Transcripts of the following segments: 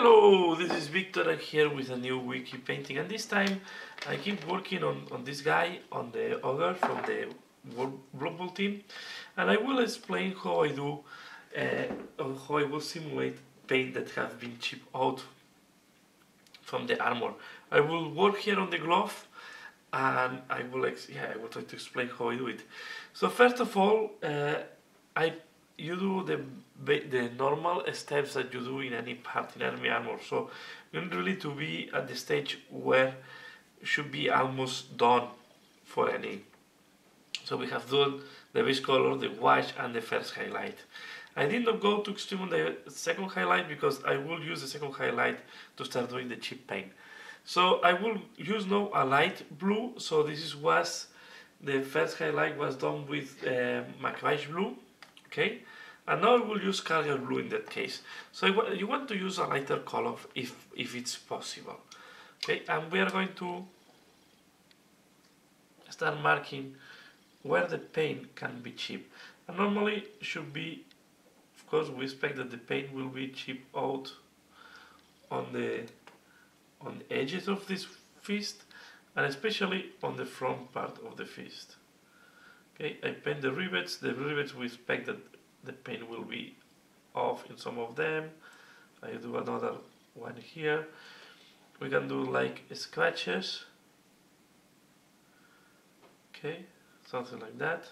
Hello, this is Victor here with a new wiki painting, and this time I keep working on this guy, on the ogre from the Blood Bowl team, and I will explain how I do, how I will simulate paint that have been chipped out from the armor. I will work here on the glove, and I will try to explain how I do it. So first of all, you do the normal steps that you do in any part in enemy armor. So you need really to be at the stage where should be almost done for any. So we have done the base color, the wash, and the first highlight. I did not go to extreme on the second highlight because I will use the second highlight to start doing the chip paint. So I will use now a light blue. So this was the first highlight was done with McVice blue. Okay, and now I will use Calgary blue in that case. So you want to use a lighter color if it's possible. Okay, and we are going to start marking where the paint can be chipped. And normally should be, of course, we expect that the paint will be chipped out on the edges of this fist, and especially on the front part of the fist. Okay, I paint the rivets. The rivets we expect that the paint will be off in some of them. I do another one here. We can do like scratches. Okay, something like that.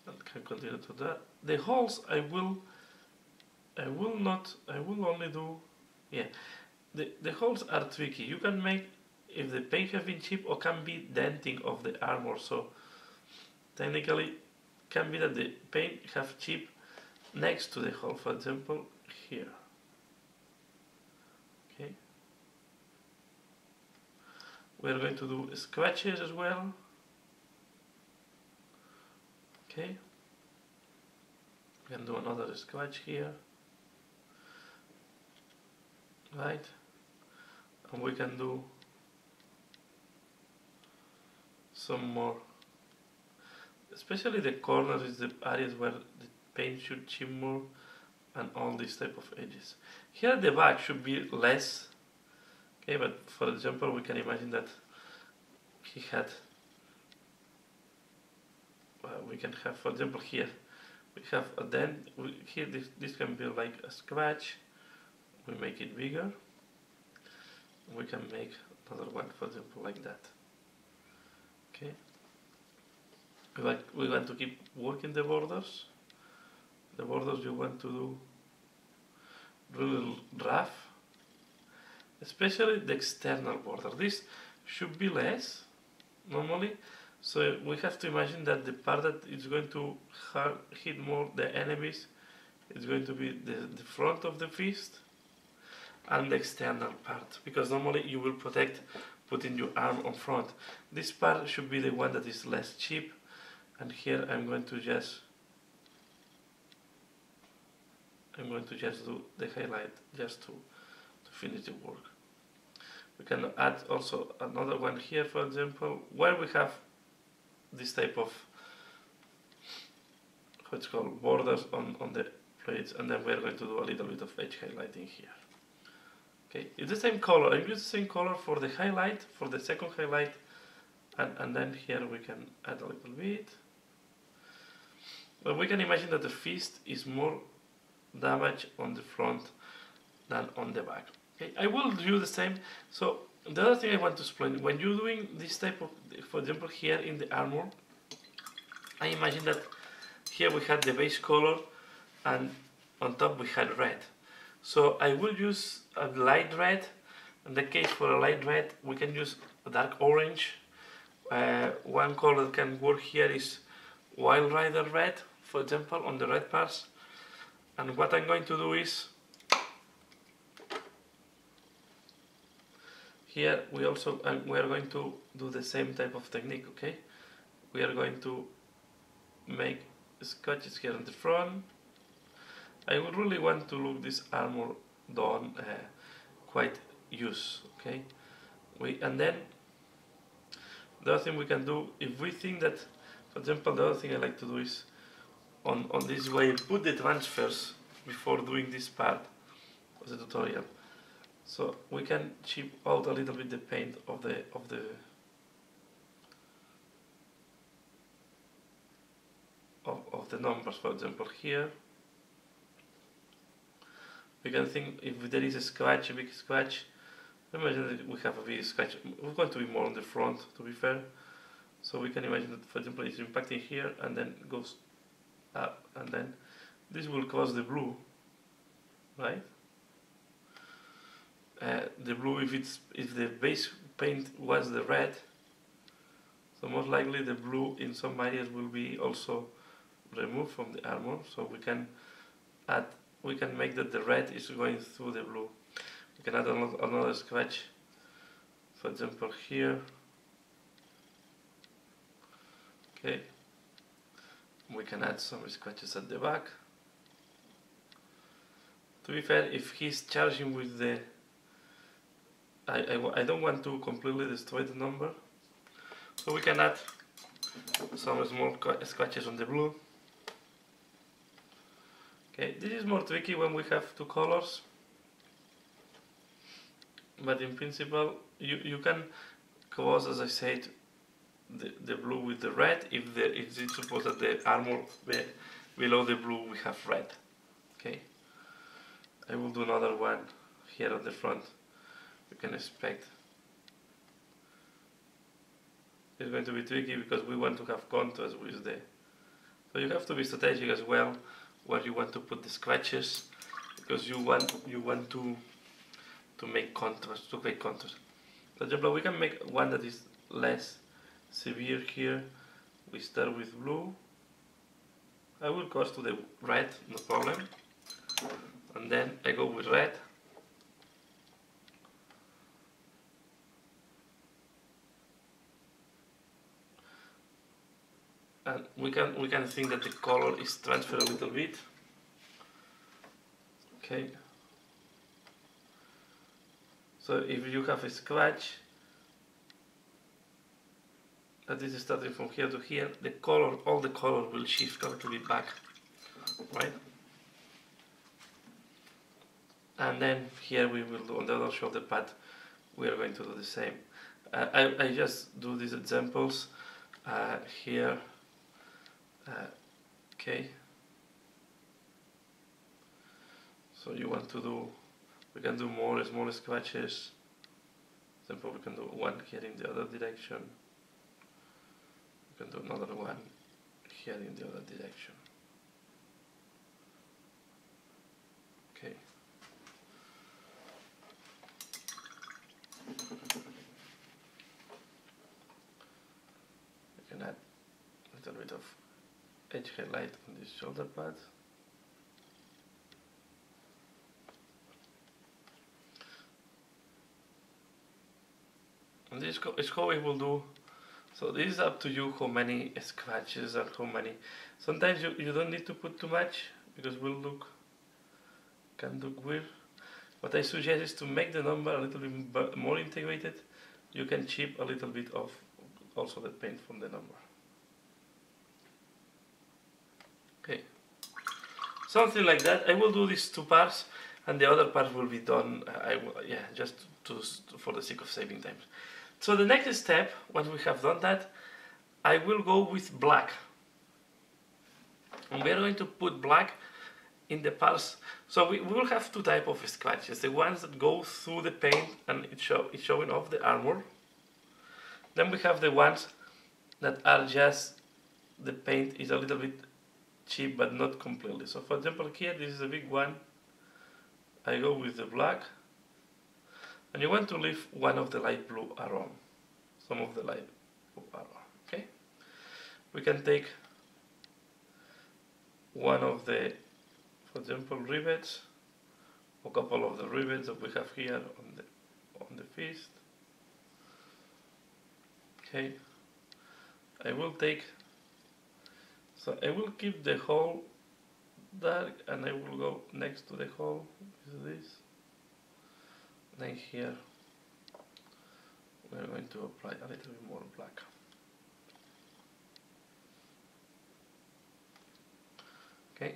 And can continue to that. The holes I will only do, yeah. The holes are tricky. You can make if the paint has been chipped or can be denting of the armor. So technically, can be that the paint have chipped next to the hole, for example, here. Okay. We are going to do scratches as well. Okay. We can do another scratch here. Right. And we can do some more. Especially the corners is the areas where the paint should chip more, and all these type of edges. Here at the back should be less. Okay, but for example, we can imagine that he had. We can have, for example, here we have a dent. Here this can be like a scratch. We make it bigger. We can make another one, for example, like that. Okay. We want to keep working the borders. The borders you want to do really rough, especially the external border. This should be less normally, so we have to imagine that the part that is going to hit more the enemies is going to be the front of the fist and the external part, because normally you will protect putting your arm on front. This part should be the one that is less cheap. And here I'm going to just do the highlight just to finish the work. We can add also another one here, for example, where we have this type of what's called borders on the plates, and then we're going to do a little bit of edge highlighting here. Okay, it's the same color. I use the same color for the highlight, for the second highlight, and then here we can add a little bit. But we can imagine that the fist is more damage on the front than on the back. Okay, I will do the same. So the other thing I want to explain, when you're doing this type of, for example, here in the armor, I imagine that here we had the base color and on top we had red. So I will use a light red. In the case for a light red, we can use a dark orange. One color that can work here is Wild Rider red, for example, on the red parts. And what I'm going to do is, here we are going to do the same type of technique. Okay, we are going to make scratches here on the front. I would really want to look this armor done quite used. Okay, and then the other thing we can do, if we think that, for example, the other thing I like to do is on this way, put the transfers before doing this part of the tutorial. So we can chip out a little bit the paint of the numbers. For example, here we can think if there is a scratch, a big scratch. Imagine that we have a big scratch. We're going to be more on the front, to be fair. So we can imagine that, for example, it's impacting here and then goes up, and then this will cause the blue, right? The blue, if the base paint was the red, so most likely the blue in some areas will be also removed from the armor. So we can make that the red is going through the blue. We can add another scratch, for example here. Okay, we can add some scratches at the back. To be fair, if he's charging with the I don't want to completely destroy the number, so we can add some small scratches on the blue. Okay, this is more tricky when we have two colors, but in principle you can cross, as I said, the blue with the red if it's supposed that the armor below the blue we have red. Okay, I will do another one here at the front. We can expect it's going to be tricky because we want to have contrast with the, so you have to be strategic as well where you want to put the scratches, because you want to make contrast, to create contrast. For example, we can make one that is less severe here. We start with blue. I will cross to the red, no problem, and then I go with red. And we can think that the color is transferred a little bit. Okay. So if you have a scratch that is starting from here to here, the color, all the color will shift a little bit back, right? And then here we will do on the other shoulder pad. We are going to do the same. I just do these examples here. Okay, so you want to do, we can do more small scratches. For example, we can do one here in the other direction. We can do another one here in the other direction. Okay. We can add a little bit of edge highlight on this shoulder pad. And this is how we will do. So this is up to you how many scratches and how many. Sometimes you don't need to put too much because can look weird. What I suggest is to make the number a little bit more integrated. You can chip a little bit of also the paint from the number. Okay, something like that. I will do these two parts, and the other part will be done. Just for the sake of saving time. So the next step, once we have done that, I will go with black, and we are going to put black in the parts. So we will have two types of scratches: the ones that go through the paint and it's showing off the armor. Then we have the ones that are just the paint is a little bit cheap but not completely. So for example here, this is a big one. I go with the black, and you want to leave one of the light blue around, some of the light blue around. Okay, we can take one of the, for example, rivets, a couple of the rivets that we have here on the fist. Okay, I will take. So I will keep the hole dark, and I will go next to the hole with this. Then here we're going to apply a little bit more black. Okay.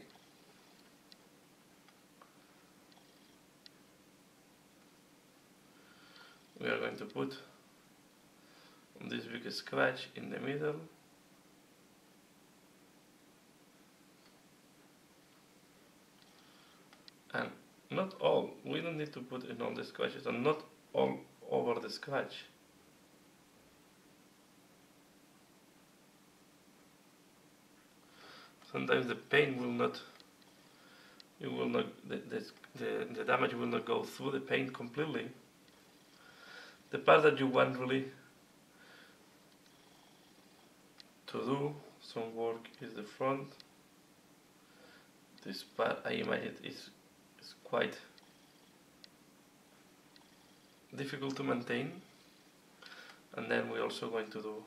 to put this big scratch in the middle. And not all, we don't need to put in all the scratches, and not all over the scratch. Sometimes the paint will not, the damage will not go through the paint completely. The part that you want really to do some work is the front. This part, I imagine, is quite difficult to maintain. And then we're also going to do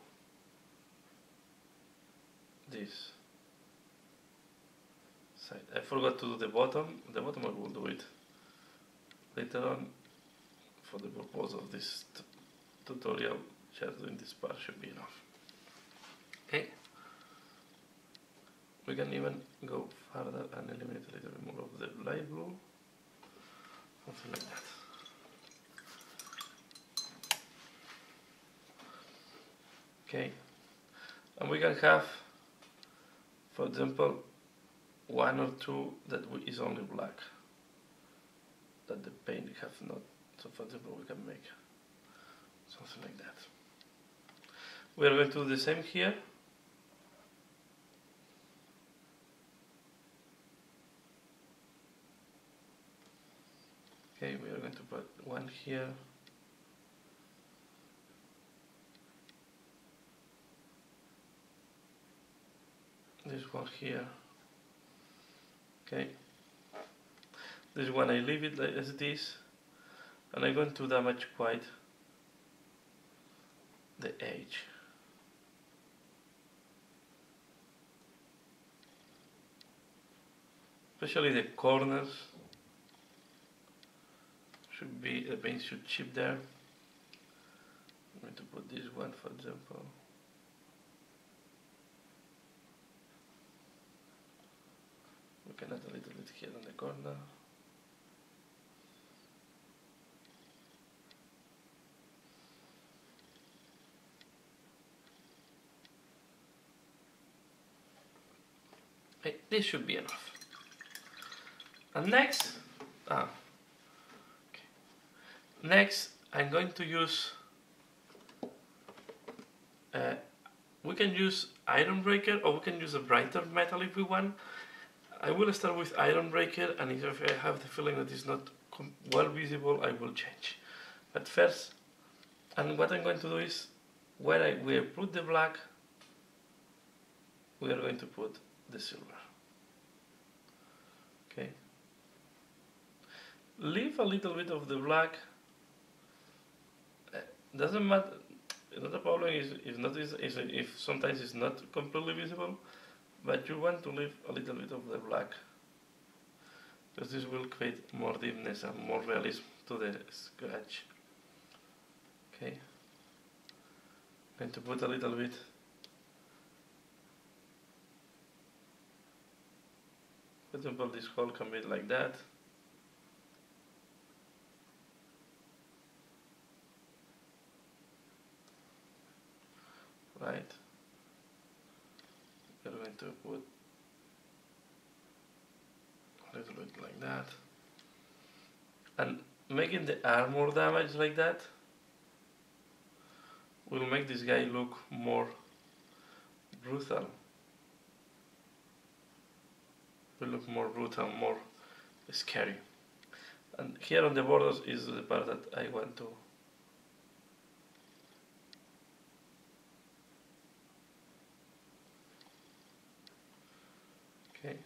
this side. I forgot to do the bottom. The bottom I will do it later on. For the purpose of this tutorial, just doing this part should be enough. Okay. We can even go further and eliminate a little bit more of the light blue. Something like that. Okay. And we can have, for example, one or two that is only black, that the paint have not. So for example, we can make something like that. We are going to do the same here. Okay, we are going to put one here. This one here. Okay. This one I leave it as it is. And I'm going to damage quite the edge. Especially the corners. Should be, the paint should chip there. I'm going to put this one, for example. We can add a little bit here on the corner. Okay, this should be enough. And next, next I'm going to use, we can use Iron Breaker, or we can use a brighter metal if we want. I will start with Iron Breaker, and if I have the feeling that it's not well visible, I will change. But first, and what I'm going to do is, where we put the black, we are going to put the silver. Okay. Leave a little bit of the black. Doesn't matter. Not a problem if sometimes it's not completely visible, but you want to leave a little bit of the black, because this will create more deepness and more realism to the scratch. Okay. I'm going to put a little bit. For example, this hole can be like that. Right. We're going to put a little bit like that. And making the armor damage like that will make this guy look more brutal. Will look more brutal, more scary. And here on the borders is the part that I want to. Okay.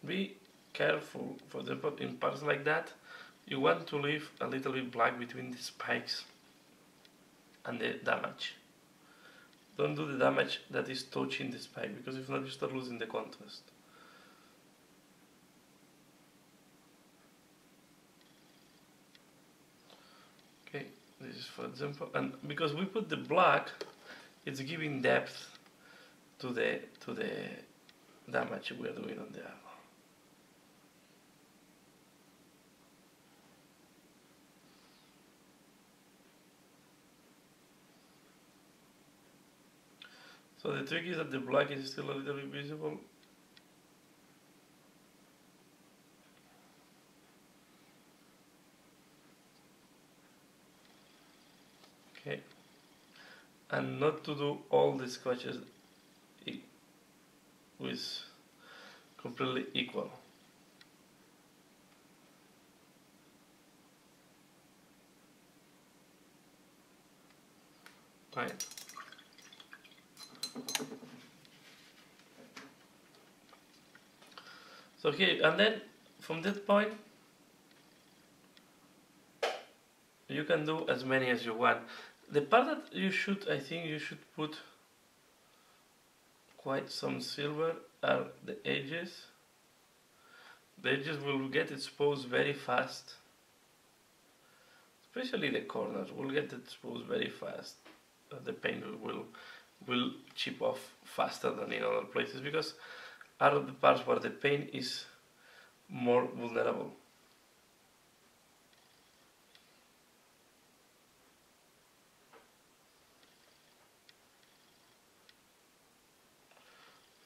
Be careful, for example, in parts like that, you want to leave a little bit black between the spikes and the damage. Don't do the damage that is touching the spike, because if not you start losing the contrast. Okay, this is for example, and because we put the black, it's giving depth to the damage we are doing on the armor. So the trick is that the black is still a little bit visible. Okay, and not to do all the scratches with completely equal. Right. So here, and then from that point, you can do as many as you want. The part that you should, I think you should put quite some silver are the edges. The edges will get exposed very fast. Especially the corners will get exposed very fast. The paint will chip off faster than in other places because are the parts where the paint is more vulnerable.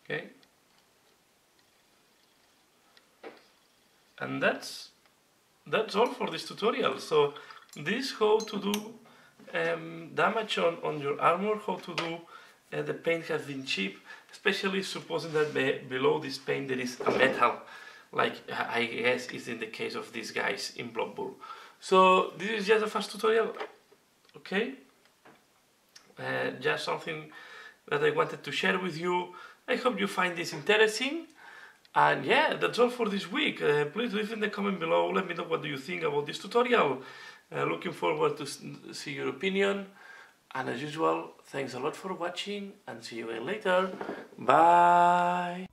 Okay, and that's all for this tutorial. So this is how to do damage on your armor, how to do the paint has been chipped, especially supposing that below this paint there is a metal, like I guess is in the case of these guys in Blood Bowl. So this is just a first tutorial, okay? Just something that I wanted to share with you. I hope you find this interesting. And yeah, that's all for this week. Please leave in the comment below, let me know what do you think about this tutorial. Looking forward to see your opinion. And as usual, thanks a lot for watching and see you again later. Bye!